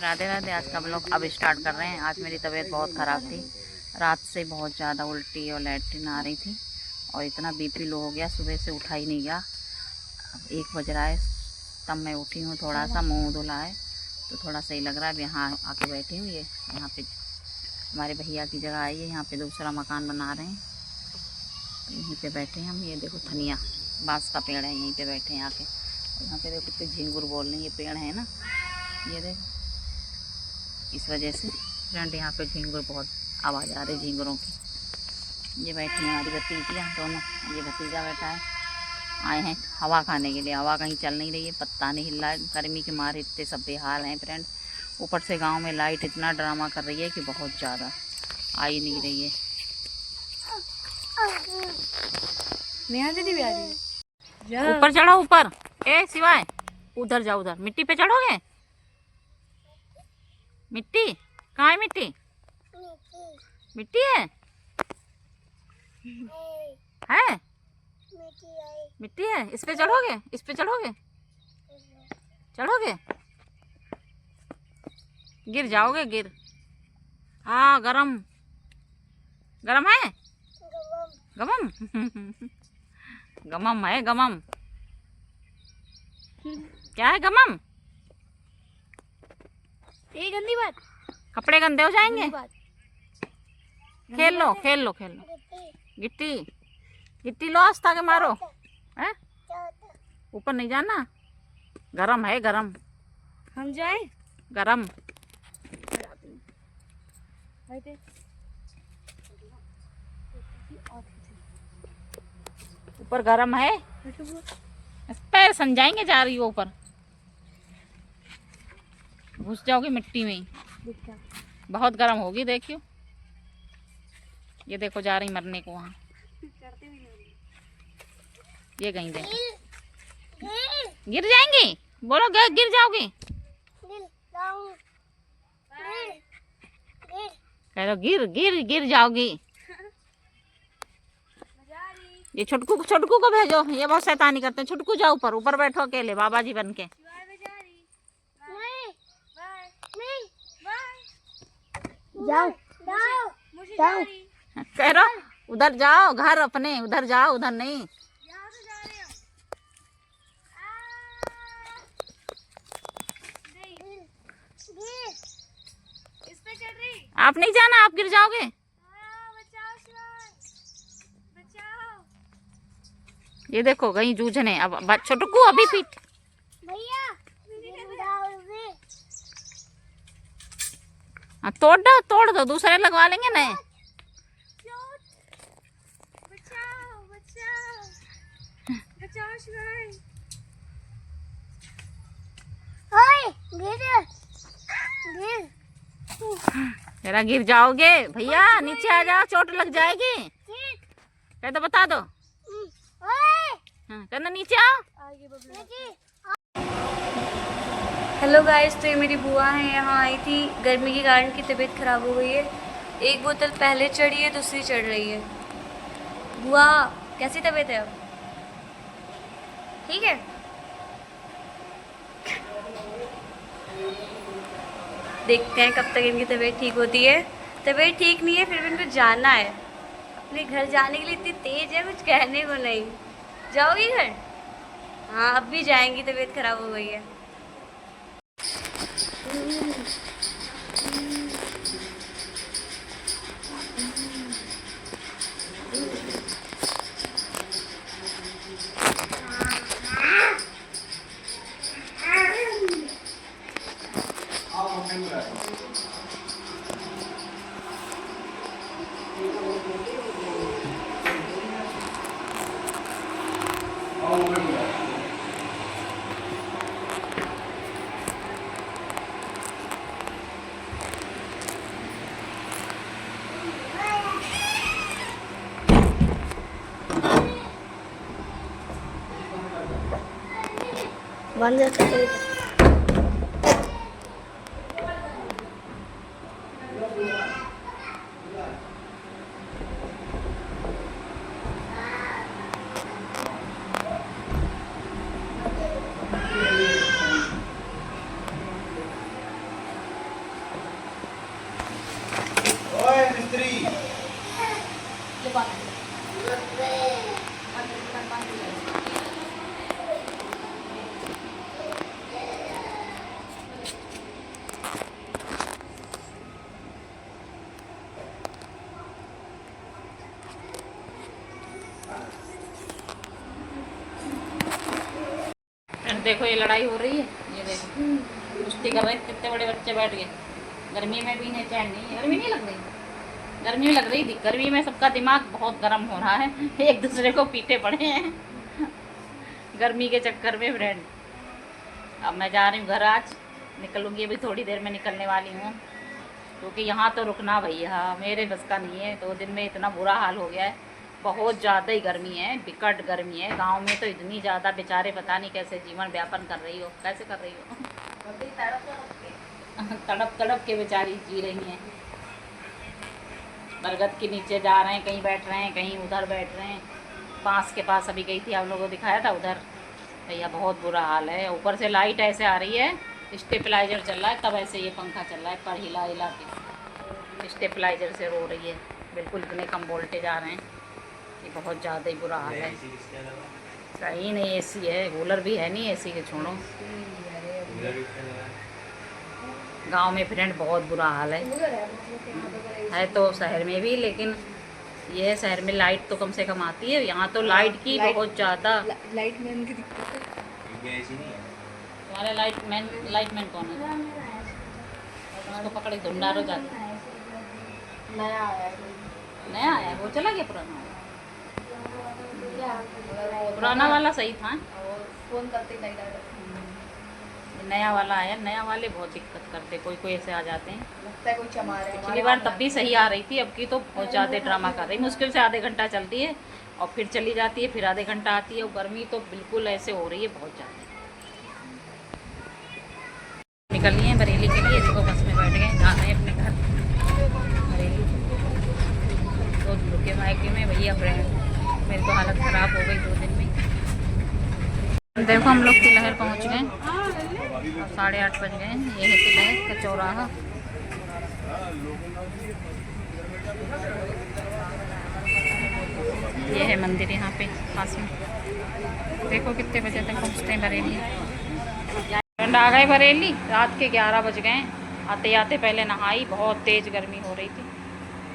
राधे राधे। आज का ब्लॉग अब स्टार्ट कर रहे हैं। आज मेरी तबीयत बहुत ख़राब थी। रात से बहुत ज़्यादा उल्टी और लैट्रिन आ रही थी और इतना बीपी लो हो गया, सुबह से उठा ही नहीं गया। 1 बज रहा है तब मैं उठी हूँ, थोड़ा सा मुँह धुला है तो थोड़ा सही लग रहा है। अब यहाँ आके बैठी हूँ। ये यहाँ पे हमारे भैया की जगह आई है, यहाँ पे दूसरा मकान बना रहे हैं, यहीं पे बैठे हैं हम। ये देखो धनिया बांस का पेड़ है, यहीं पे बैठे हैं आके। और यहाँ पे देखो कितने झींगुर बोल रहे हैं, ये पेड़ है ना, ये देखो, इस वजह से फ्रेंड यहाँ पे झींगुर बहुत आवाज़ आ रही झींगुरों की। ये बैठी हैं हमारी भतीजियाँ दोनों, ये भतीजा बैठा है। आए हैं हवा खाने के लिए। हवा कहीं चल नहीं रही है, पत्ता नहीं हिल रहा है, गर्मी के मारे इतने सब बेहाल हैं फ्रेंड। ऊपर से गांव में लाइट इतना ड्रामा कर रही है कि बहुत ज़्यादा आ ही नहीं रही है। नेहा दीदी भी आ रही है। ऊपर चढ़ो ऊपर। ए सिवाय उधर जाओ, उधर मिट्टी पे चढ़ोगे। मिट्टी कहाँ है? मिट्टी मिट्टी है मिट्टी है। इस पे चढ़ोगे, इस पे चढ़ोगे, चढ़ोगे गिर जाओगे, गिर। हाँ गरम गरम है, गमम गमम है, गमम। क्या है गमम? ये गंदी बात, कपड़े गंदे हो जाएंगे। खेल लो खेल लो खेल लो। गिट्टी गिट्टी लो, आस्था के मारो। हैं ऊपर नहीं जाना, गरम है गरम। हम जाए गरम ऊपर गरम है, पैर सन जाएंगे। जा रही हो ऊपर, घुस जाओगे मिट्टी में ही। बहुत गर्म होगी, देखियो। ये देखो जा रही मरने को वहाँ। ये गई देख, गिर जाएंगी। बोलो गिर जाओगी। कह लो गिर गिर गिर जाओगी। ये छुटकू को भेजो, ये बहुत शैतानी करते हैं। छुटकू जाओ ऊपर, ऊपर बैठो अकेले बाबा जी बन के। जाओ जाओ, कह रहा उधर जाओ, घर अपने उधर जाओ, उधर नहीं। आप नहीं जाना, आप गिर जाओगे। ये देखो गई जूझने। अब छुटकू अभी पीट भैया तोड़ दो, दूसरे लगवा लेंगे नए। जरा गिर जाओगे भैया, नीचे आ जाओ, चोट लग जाएगी। कह दो, बता दो। कहना नीचे आओ। हेलो गाइस, तो ये मेरी बुआ है, यहाँ आई थी। गर्मी के कारण की तबीयत ख़राब हो गई है। एक बोतल पहले चढ़ी है, दूसरी चढ़ रही है। बुआ कैसी तबीयत है अब? ठीक है। देखते हैं कब तक इनकी तबीयत ठीक होती है। तबीयत ठीक नहीं है, फिर भी इनको जाना है। अपने घर जाने के लिए इतनी तेज़ है, कुछ कहने को नहीं। जाओगी घर? हाँ अब भी जाएंगी, तबीयत ख़राब हो गई है। बंद देखो ये लड़ाई हो रही है, ये देखो कुश्ती कर रहे हैं, कितने बड़े बच्चे बैठ गए। गर्मी में भी इन्हें चैन नहीं है। गर्मी नहीं लग रही, गर्मी लग रही थी। गर्मी में सबका दिमाग बहुत गर्म हो रहा है, एक दूसरे को पीटे पड़े हैं गर्मी के चक्कर में फ्रेंड। अब मैं जा रही हूँ घर, आज निकलूँगी, अभी थोड़ी देर में निकलने वाली हूँ, क्योंकि यहाँ तो रुकना भैया मेरे बस का नहीं है। 2 दिन में इतना बुरा हाल हो गया है, बहुत ज़्यादा ही गर्मी है, विकट गर्मी है। गांव में तो इतनी ज़्यादा, बेचारे पता नहीं कैसे जीवन व्यापन कर रही हो, कैसे कर रही हो तड़प तड़प के बेचारी जी रही हैं। बरगद के नीचे जा रहे हैं, कहीं बैठ रहे हैं, कहीं उधर बैठ रहे हैं। बांस के पास अभी गई थी, आप लोगों को दिखाया था उधर। भैया बहुत बुरा हाल है। ऊपर से लाइट ऐसे आ रही है, स्टेबलाइजर चल रहा है, तब ऐसे ये पंखा चल रहा है, पर हिला हिला के स्टेबलाइजर से रो रही है। बिल्कुल इतने कम वोल्टेज आ रहे हैं कि बहुत ज़्यादा ही बुरा हाल है। सही नहीं, एसी है, कूलर भी है नहीं, एसी के छोड़ो। गांव में फ्रेंड बहुत बुरा हाल है तो शहर में भी, लेकिन ये शहर में लाइट तो कम से कम आती है, यहाँ तो लाइट की बहुत ज़्यादा। लाइट मैन की दिक्कत है। तुम्हारे लाइट मैन कौन है? उसको पकड़े धुंडारो जाते। नया आया है, नया आया, वो चला गया पुराना? पुराना वाला सही था। फोन करते लाइट आ जाती नया वाला आया, नया वाले बहुत दिक्कत करते, कोई कोई ऐसे आ जाते हैं। लगता है कोई चमा रहा है। पिछली बार तब भी सही आ रही थी, अब की तो बहुत ज़्यादा ड्रामा कर रही। मुश्किल से आधे घंटा चलती है और फिर चली जाती है, फिर आधे घंटा आती है। और गर्मी तो बिल्कुल ऐसे हो रही है बहुत ज़्यादा। निकलनी है बरेली के लिए, देखो बस में बैठ गए, जा रहे हैं अपने घर बरेली। तो रुके मायके में भैया फ्रेंड, मेरी तो हालत ख़राब हो गई 2 दिन में। देखो हम लोग तिलहर पहुँच गए, 8:30 बज गए। ये है तिलहर का चौराहा। ये है मंदिर यहाँ पे पास में। देखो कितने बजे तक पहुँचते हैं बरेली। फ्रेंड आ गए बरेली, रात के 11 बज गए। आते आते पहले नहाई, बहुत तेज़ गर्मी हो रही थी।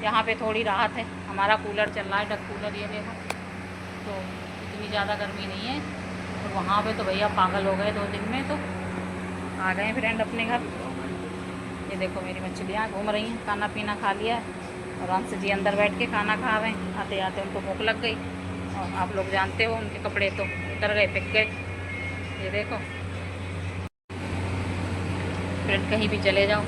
यहाँ पे थोड़ी राहत है, हमारा कूलर चल रहा है, डक कूलर, ये देखो, तो इतनी ज़्यादा गर्मी नहीं है। और वहाँ पे तो भैया पागल हो गए 2 दिन में। तो आ गए फ्रेंड अपने घर। ये देखो मेरी मछलियाँ घूम रही हैं, खाना पीना खा लिया और अंश जी अंदर बैठ के खाना खा रहे हैं। आते आते उनको भूख लग गई, और आप लोग जानते हो उनके कपड़े तो उतर गए, पिक गए। ये देखो फ्रेंड, कहीं भी चले जाओ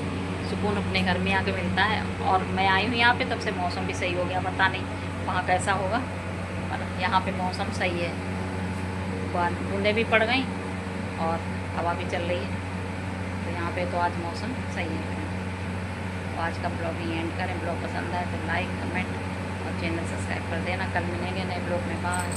सुकून अपने घर में आके मिलता है। और मैं आई हूँ यहाँ पे, तब से मौसम भी सही हो गया। पता नहीं वहाँ कैसा होगा, पर यहाँ पे मौसम सही है। बूंदें भी पड़ गई और हवा भी चल रही है, तो यहाँ पे तो आज मौसम सही है। तो आज का ब्लॉग ही एंड करें। ब्लॉग पसंद आए तो लाइक, कमेंट और चैनल सब्सक्राइब कर देना। कल मिलेंगे नए ब्लॉग में। बाय।